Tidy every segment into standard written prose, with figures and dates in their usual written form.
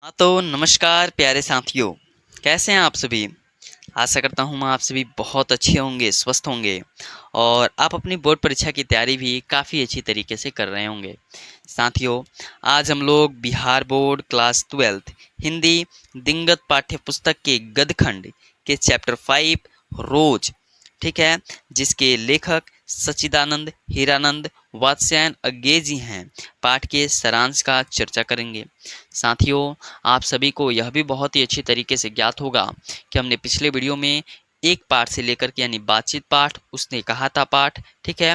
हाँ तो नमस्कार प्यारे साथियों, कैसे हैं आप सभी। आशा करता हूँ आप सभी बहुत अच्छे होंगे, स्वस्थ होंगे और आप अपनी बोर्ड परीक्षा की तैयारी भी काफ़ी अच्छी तरीके से कर रहे होंगे। साथियों, आज हम लोग बिहार बोर्ड क्लास 12 हिंदी दिनगत पाठ्य पुस्तक के गदखंड के चैप्टर 5 रोज, ठीक है, जिसके लेखक सच्चिदानंद हीरानंद वात्स्यायन अज्ञे जी हैं, पाठ के सारांश का चर्चा करेंगे। साथियों, आप सभी को यह भी बहुत ही अच्छी तरीके से ज्ञात होगा कि हमने पिछले वीडियो में एक पाठ से लेकर के यानी बातचीत पाठ, उसने कहा था पाठ, ठीक है,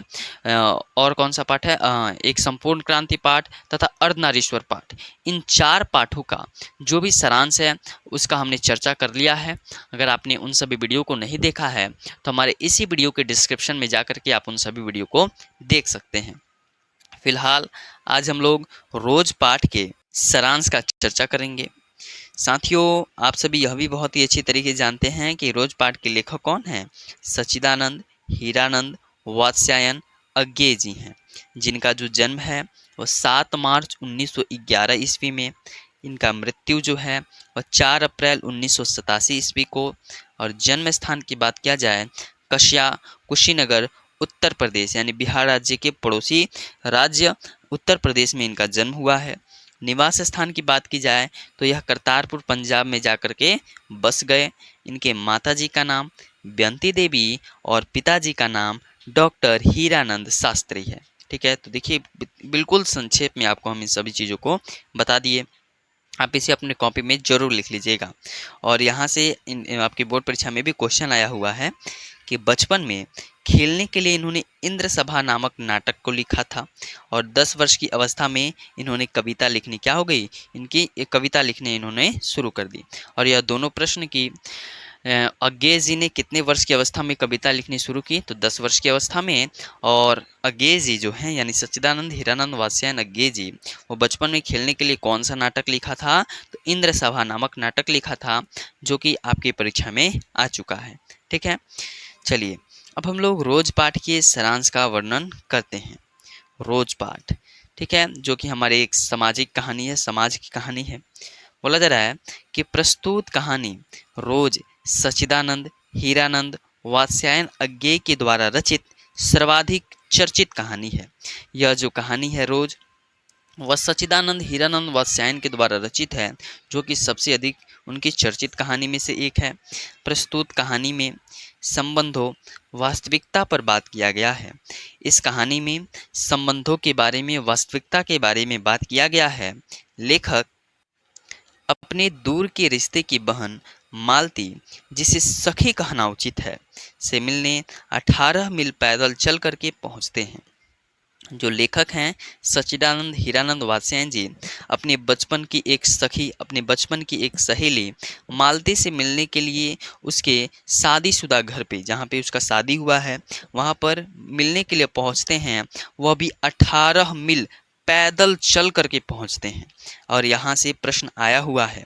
और कौन सा पाठ है, एक संपूर्ण क्रांति पाठ तथा अर्धनारीश्वर पाठ, इन 4 पाठों का जो भी सारांश है उसका हमने चर्चा कर लिया है। अगर आपने उन सभी वीडियो को नहीं देखा है तो हमारे इसी वीडियो के डिस्क्रिप्शन में जाकर के आप उन सभी वीडियो को देख सकते हैं। फिलहाल आज हम लोग रोज पाठ के सारांश का चर्चा करेंगे। साथियों, आप सभी यह भी बहुत ही अच्छी तरीके से जानते हैं कि रोज पाठ के लेखक कौन हैं। सच्चिदानंद हीरानंद वात्स्यायन अज्ञे जी हैं, जिनका जो जन्म है वह 7 मार्च 1911 ईस्वी में, इनका मृत्यु जो है वह 4 अप्रैल 1987 ईस्वी को, और जन्म स्थान की बात किया जाए कश्या कुशीनगर उत्तर प्रदेश यानी बिहार राज्य के पड़ोसी राज्य उत्तर प्रदेश में इनका जन्म हुआ है। निवास स्थान की बात की जाए तो यह करतारपुर पंजाब में जाकर के बस गए। इनके माताजी का नाम बेंती देवी और पिताजी का नाम डॉक्टर हीरानंद शास्त्री है। ठीक है, तो देखिए बिल्कुल संक्षेप में आपको हम इन सभी चीज़ों को बता दिए। आप इसे अपने कॉपी में जरूर लिख लीजिएगा। और यहाँ से आपकी बोर्ड परीक्षा में भी क्वेश्चन आया हुआ है कि बचपन में खेलने के लिए इन्होंने इंद्र सभा नामक नाटक को लिखा था, और 10 वर्ष की अवस्था में इन्होंने कविता लिखनी क्या हो गई, इनकी एक कविता लिखने इन्होंने शुरू कर दी। और यह दोनों प्रश्न की अज्ञे जी ने कितने वर्ष की अवस्था में कविता लिखनी शुरू की, तो 10 वर्ष की अवस्था में। और अज्ञे जी जो हैं यानी सच्चिदानंद हीरानंद वात्स्यायन अज्ञे जी, वो बचपन में खेलने के लिए कौन सा नाटक लिखा था, तो इंद्र सभा नामक नाटक लिखा था, जो कि आपकी परीक्षा में आ चुका है। ठीक है, चलिए अब हम लोग रोज पाठ के सारांश का वर्णन करते हैं। रोज पाठ, ठीक है, जो कि हमारे एक सामाजिक कहानी है, समाज की कहानी है। बोला जा रहा है कि प्रस्तुत कहानी रोज सच्चिदानंद हीरानंद वात्स्यायन अज्ञे के द्वारा रचित सर्वाधिक चर्चित कहानी है। यह जो कहानी है रोज, वह सच्चिदानंद हीरानंद वात्स्यायन के द्वारा रचित है, जो कि सबसे अधिक उनकी चर्चित कहानी में से एक है। प्रस्तुत कहानी में संबंधों वास्तविकता पर बात किया गया है। इस कहानी में संबंधों के बारे में, वास्तविकता के बारे में बात किया गया है। लेखक अपने दूर के रिश्ते की बहन मालती, जिसे सखी कहना उचित है, से मिलने 18 मील पैदल चल करके पहुंचते हैं। जो लेखक हैं सच्चिदानंद हीरानंद वात्स्यायन जी, अपने बचपन की एक सखी, अपने बचपन की एक सहेली मालती से मिलने के लिए उसके शादीशुदा घर पे, जहाँ पे उसका शादी हुआ है, वहाँ पर मिलने के लिए पहुँचते हैं। वह भी 18 मील पैदल चल करके पहुँचते हैं। और यहाँ से प्रश्न आया हुआ है,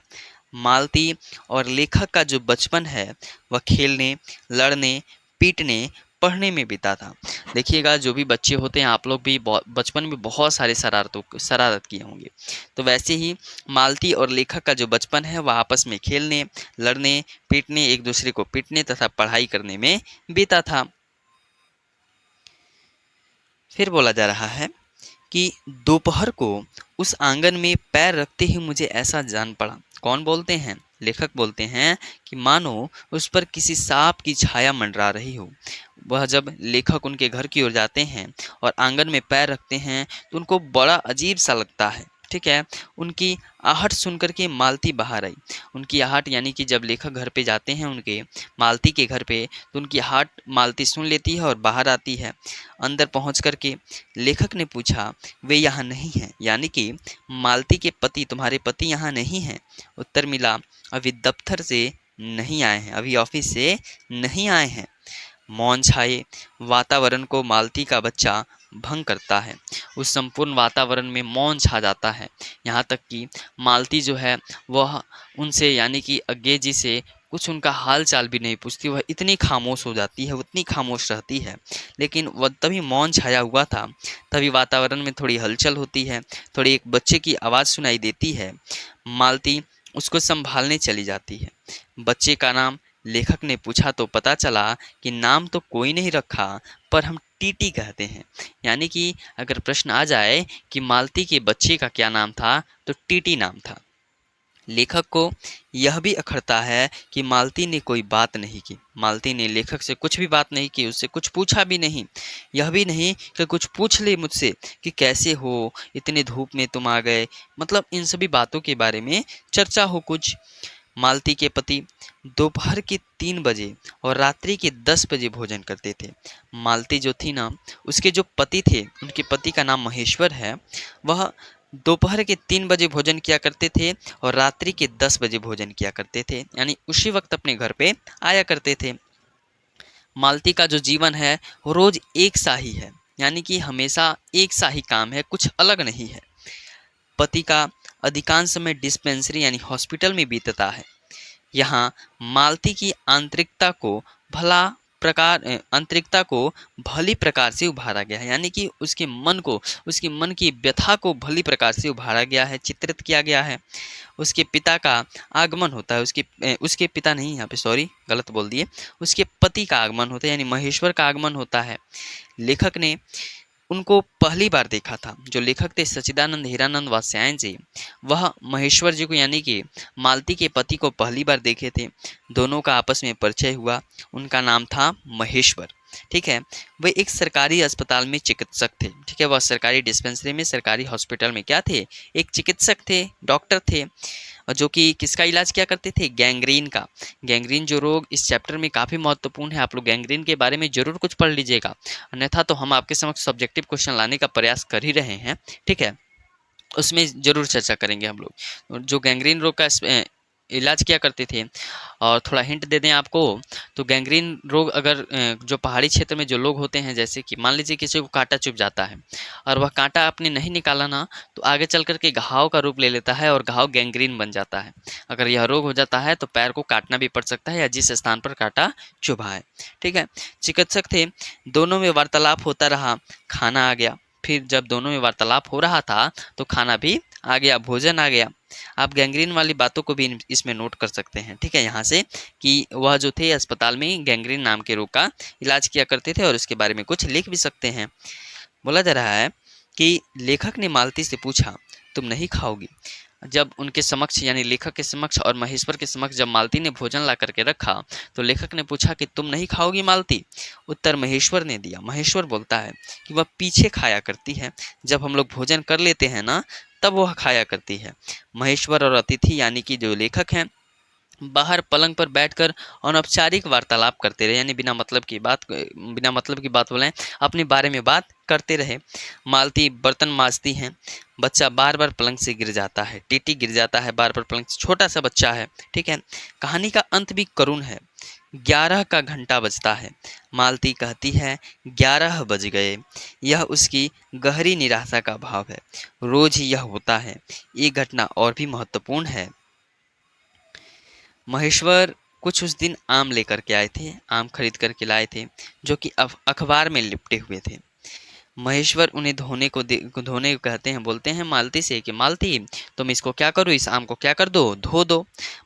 मालती और लेखक का जो बचपन है वह खेलने, लड़ने, पीटने, पढ़ने में बीता था। देखिएगा, जो भी बच्चे होते हैं, आप लोग भी बचपन में बहुत सारे शरारत किए होंगे। तो वैसे ही मालती और लेखक का जो बचपन है वह आपस में खेलने, लड़ने, पीटने, एक दूसरे को पीटने तथा पढ़ाई करने में बीता था। फिर बोला जा रहा है कि दोपहर को उस आंगन में पैर रखते ही मुझे ऐसा जान पड़ा। कौन बोलते हैं, लेखक बोलते हैं कि मानो उस पर किसी सांप की छाया मंडरा रही हो। वह जब लेखक उनके घर की ओर जाते हैं और आंगन में पैर रखते हैं तो उनको बड़ा अजीब सा लगता है। ठीक है, उनकी आहट सुनकर के मालती बाहर आई। उनकी आहट यानी कि जब लेखक घर पे जाते हैं उनके, मालती के घर पे, तो उनकी आहट मालती सुन लेती है और बाहर आती है। अंदर पहुंच कर के लेखक ने पूछा, वे यहाँ नहीं हैं, यानी कि मालती के पति, तुम्हारे पति यहाँ नहीं हैं। उत्तर मिला, अभी दफ्तर से नहीं आए हैं, अभी ऑफिस से नहीं आए हैं। मौन छाए वातावरण को मालती का बच्चा भंग करता है। उस संपूर्ण वातावरण में मौन छा जाता है। यहाँ तक कि मालती जो है वह उनसे यानी कि अज्ञे जी से कुछ उनका हाल चाल भी नहीं पूछती, वह इतनी खामोश हो जाती है, उतनी खामोश रहती है। लेकिन वह तभी मौन छाया हुआ था, तभी वातावरण में थोड़ी हलचल होती है, थोड़ी एक बच्चे की आवाज़ सुनाई देती है। मालती उसको संभालने चली जाती है। बच्चे का नाम लेखक ने पूछा तो पता चला कि नाम तो कोई नहीं रखा, पर हम टीटी कहते हैं। यानी कि अगर प्रश्न आ जाए कि मालती के बच्चे का क्या नाम था, तो टीटी नाम था। लेखक को यह भी अखरता है कि मालती ने कोई बात नहीं की। मालती ने लेखक से कुछ भी बात नहीं की, उससे कुछ पूछा भी नहीं। यह भी नहीं कि कुछ पूछ ले मुझसे कि कैसे हो, इतने धूप में तुम आ गए, मतलब इन सभी बातों के बारे में चर्चा हो कुछ। मालती के पति दोपहर के 3 बजे और रात्रि के 10 बजे भोजन करते थे। मालती जो थी ना, उसके जो पति थे, उनके पति का नाम महेश्वर है, वह दोपहर के 3 बजे भोजन किया करते थे और रात्रि के 10 बजे भोजन किया करते थे, यानी उसी वक्त अपने घर पे आया करते थे। मालती का जो जीवन है वो रोज एक सा ही है, यानी कि हमेशा एक सा ही काम है, कुछ अलग नहीं है। पति का अधिकांश समय डिस्पेंसरी यानी हॉस्पिटल में बीतता है। यहाँ मालती की आंतरिकता को भली प्रकार से उभारा गया है, यानी कि उसके मन को, उसके मन की व्यथा को भली प्रकार से उभारा गया है, चित्रित किया गया है। उसके पिता का आगमन होता है, उसके पिता नहीं, यहाँ पे सॉरी गलत बोल दिए, उसके पति का आगमन होता है, यानी महेश्वर का आगमन होता है। लेखक ने उनको पहली बार देखा था। जो लेखक थे सच्चिदानंद हीरानंद वात्स्यायन जी, वह महेश्वर जी को यानी कि मालती के पति को पहली बार देखे थे। दोनों का आपस में परिचय हुआ। उनका नाम था महेश्वर, ठीक है। वे एक सरकारी अस्पताल में चिकित्सक थे, ठीक है। वह सरकारी डिस्पेंसरी में, सरकारी हॉस्पिटल में क्या थे, एक चिकित्सक थे, डॉक्टर थे, और जो कि किसका इलाज किया करते थे, गैंग्रीन का। गैंग्रीन जो रोग इस चैप्टर में काफ़ी महत्वपूर्ण है, आप लोग गैंग्रीन के बारे में जरूर कुछ पढ़ लीजिएगा, अन्यथा तो हम आपके समक्ष सब्जेक्टिव क्वेश्चन लाने का प्रयास कर ही रहे हैं, ठीक है। उसमें ज़रूर चर्चा करेंगे हम लोग। जो गैंग्रीन रोग का इलाज किया करते थे। और थोड़ा हिंट दे दें आपको, तो गैंग्रीन रोग अगर जो पहाड़ी क्षेत्र में जो लोग होते हैं, जैसे कि मान लीजिए किसी को कांटा चुभ जाता है और वह कांटा आपने नहीं निकाला ना, तो आगे चल कर के घाव का रूप ले लेता है और घाव गैंग्रीन बन जाता है। अगर यह रोग हो जाता है तो पैर को काटना भी पड़ सकता है, या जिस स्थान पर कांटा चुभा है, ठीक है। चिकित्सक थे, दोनों में वार्तालाप होता रहा। खाना आ गया, फिर जब दोनों में वार्तालाप हो रहा था तो खाना भी आ गया, भोजन आ गया। आप गैंग्रीन वाली बातों को भी इसमें नोट कर सकते हैं, ठीक है, यहाँ से कि वह जो थे अस्पताल में गैंग्रीन नाम के रोग का इलाज किया करते थे, और इसके बारे में कुछ लिख भी सकते हैं। बोला जा रहा है कि लेखक ने मालती से पूछा, तुम नहीं खाओगी? जब उनके समक्ष यानी लेखक के समक्ष और महेश्वर के समक्ष जब मालती ने भोजन ला करके रखा, तो लेखक ने पूछा कि तुम नहीं खाओगी मालती? उत्तर महेश्वर ने दिया। महेश्वर बोलता है कि वह पीछे खाया करती है, जब हम लोग भोजन कर लेते हैं ना, तब वह खाया करती है। महेश्वर और अतिथि यानी कि जो लेखक हैं, बाहर पलंग पर बैठकर अनौपचारिक वार्तालाप करते रहे, यानी बिना मतलब की बात बोलें, अपने बारे में बात करते रहे। मालती बर्तन मांजती हैं, बच्चा बार बार पलंग से गिर जाता है, टीटी गिर जाता है बार बार पलंग से, छोटा सा बच्चा है, ठीक है। कहानी का अंत भी करुण है। 11 का घंटा बजता है। मालती कहती है 11 बज गए। यह उसकी गहरी निराशा का भाव है। रोज ही यह होता है। ये घटना और भी महत्वपूर्ण है। महेश्वर कुछ उस दिन आम लेकर के आए थे, आम खरीद कर के लाए थे, जो कि अखबार में लिपटे हुए थे। महेश्वर उन्हें धोने को कहते हैं, बोलते हैं मालती से कि मालती, तुम इसको क्या करो, इस आम को क्या कर दो, धो दो।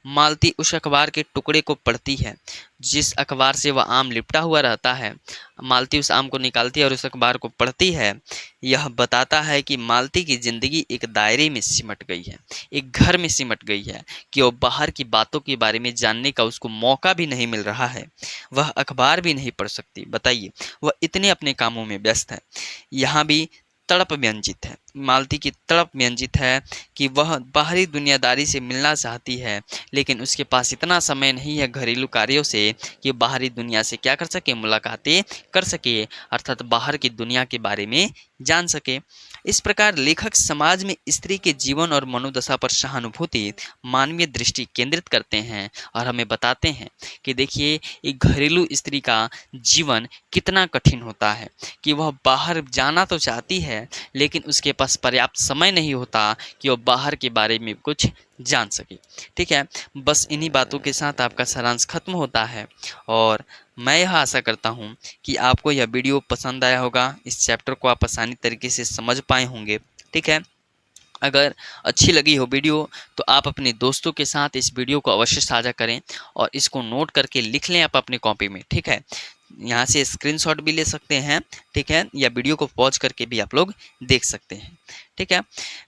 मालती उस अखबार के टुकड़े को पढ़ती है जिस अखबार से वह आम लिपटा हुआ रहता है। मालती उस आम को निकालती है और उस अखबार को पढ़ती है। यह बताता है कि मालती की ज़िंदगी एक दायरे में सिमट गई है, एक घर में सिमट गई है, कि वो बाहर की बातों के बारे में जानने का उसको मौका भी नहीं मिल रहा है। वह अखबार भी नहीं पढ़ सकती, बताइए, वह इतने अपने कामों में व्यस्त है। यहाँ भी तड़प व्यंजित है, मालती की तड़प व्यंजित है कि वह बाहरी दुनियादारी से मिलना चाहती है, लेकिन उसके पास इतना समय नहीं है घरेलू कार्यों से कि बाहरी दुनिया से क्या कर सके, मुलाकातें कर सके, अर्थात बाहर की दुनिया के बारे में जान सके। इस प्रकार लेखक समाज में स्त्री के जीवन और मनोदशा पर सहानुभूति, मानवीय दृष्टि केंद्रित करते हैं और हमें बताते हैं कि देखिए, एक घरेलू स्त्री का जीवन कितना कठिन होता है, कि वह बाहर जाना तो चाहती है, लेकिन उसके पास पर्याप्त समय नहीं होता कि वह बाहर के बारे में कुछ जान सके। ठीक है, बस इन्हीं बातों के साथ आपका सारांश खत्म होता है और मैं यह आशा करता हूँ कि आपको यह वीडियो पसंद आया होगा, इस चैप्टर को आप आसानी तरीके से समझ पाए होंगे। ठीक है, अगर अच्छी लगी हो वीडियो तो आप अपने दोस्तों के साथ इस वीडियो को अवश्य साझा करें और इसको नोट करके लिख लें आप अपनी कॉपी में। ठीक है, यहाँ से स्क्रीनशॉट भी ले सकते हैं। ठीक है, या वीडियो को पॉज करके भी आप लोग देख सकते हैं। ठीक है,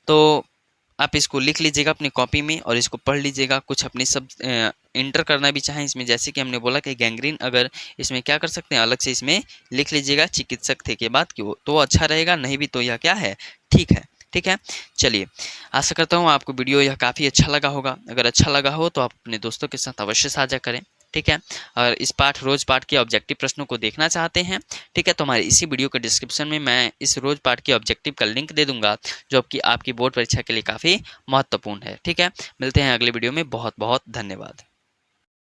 तो आप इसको लिख लीजिएगा अपनी कॉपी में और इसको पढ़ लीजिएगा। कुछ अपनी सब इंटर करना भी चाहें इसमें, जैसे कि हमने बोला कि गैंग्रीन, अगर इसमें क्या कर सकते हैं अलग से इसमें लिख लीजिएगा चिकित्सक थे के बाद कि वो तो अच्छा रहेगा, नहीं भी तो यह क्या है ठीक है। ठीक है, चलिए आशा करता हूँ आपको वीडियो यह काफ़ी अच्छा लगा होगा। अगर अच्छा लगा हो तो आप अपने दोस्तों के साथ अवश्य साझा करें। ठीक है, और इस रोज पाठ के ऑब्जेक्टिव प्रश्नों को देखना चाहते हैं, ठीक है, तो हमारे इसी वीडियो के डिस्क्रिप्शन में मैं इस रोज पाठ के ऑब्जेक्टिव का लिंक दे दूंगा, जो कि आपकी बोर्ड परीक्षा के लिए काफ़ी महत्वपूर्ण है। ठीक है, मिलते हैं अगले वीडियो में। बहुत बहुत धन्यवाद।